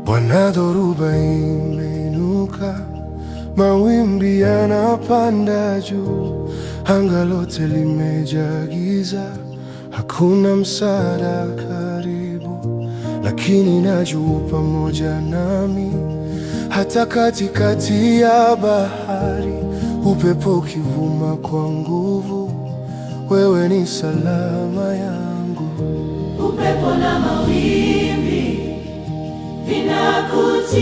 Bwana, dhoruba imeinuka, mawimbi yanapanda juu, anga lote limejaa giza, hakuna msaada karibu. Lakini najua pamoja nami, hata katikati ya bahari, upepo ukivuma kwa nguvu, wewe ni salama yangu. Upepo na mawimbi vinakutii,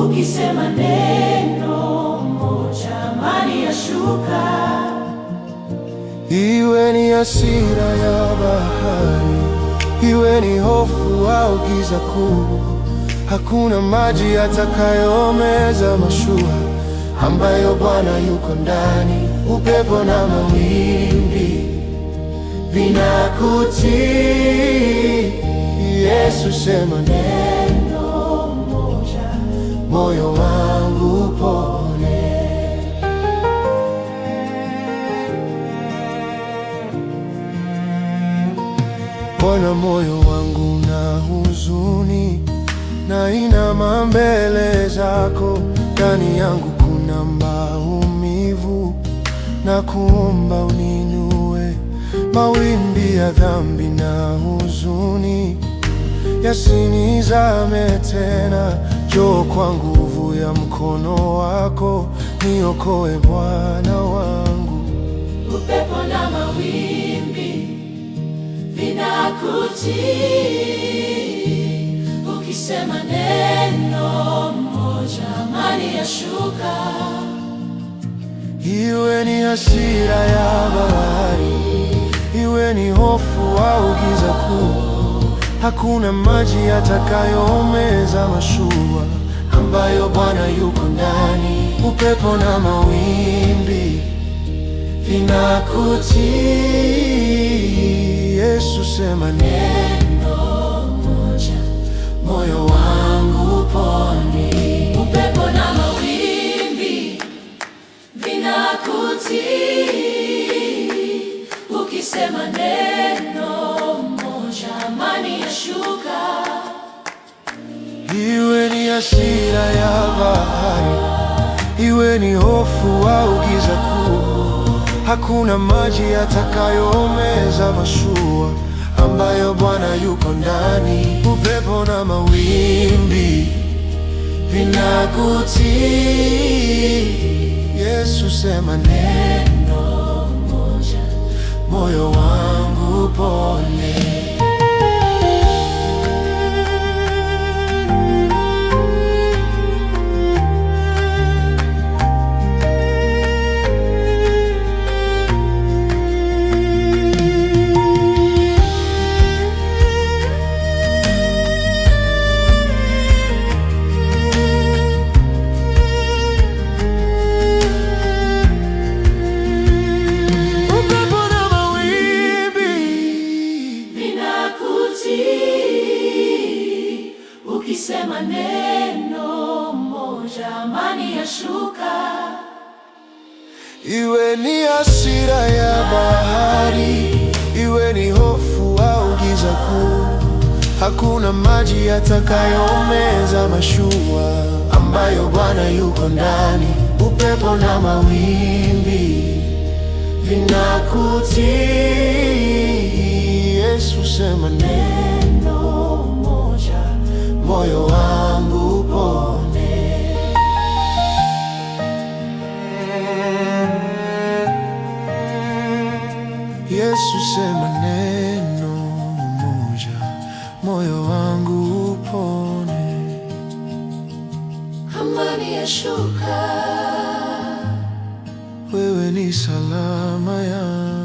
ukisema neno moja, amani yashuka. Iwe ni hasira ya bahari, iwe ni hofu au giza kuu, hakuna maji yatakayomeza mashua ambayo Bwana yuko ndani. Upepo na mawimbi vinakutii, Yesu sema neno moja, moyo wangu pone. Bwana, moyo wangu na huzuni, nainama mbele zako, ndani yangu kuna maumivu, na kuomba uninue. Mawimbi ya dhambi na huzuni yasinizame tena, njoo kwa nguvu ya mkono wako, niokoe Bwana wangu. Upepo na mawimbi vinakutii, ukisema neno moja, amani yashuka. Iwe ni hasira ya bahari, iwe ni hofu au giza kuu, hakuna maji yatakayomeza mashua ambayo Bwana yuko ndani. Upepo na mawimbi vinakutii, Yesu sema neno moja, moyo wangu pone. Upepo na mawimbi vinakutii, ukisema neno moja, amani yashuka. Iwe ni hasira ya bahari, iwe ni hofu au giza kuu, hakuna maji yatakayomeza mashua ambayo Bwana yuko ndani. Upepo na mawimbi vinakutii, Yesu sema neno moja, moyo wangu pone. Ukisema neno moja, amani yashuka. Iwe ni hasira ya bahari, iwe ni hofu au giza kuu, hakuna maji yatakayomeza mashua ambayo Bwana yuko ndani. Upepo na mawimbi vinakutii, Yesu sema neno moja, moyo wangu pone. Yesu sema neno moja, moyo wangu pone. Amani yashuka, wewe ni salama yangu.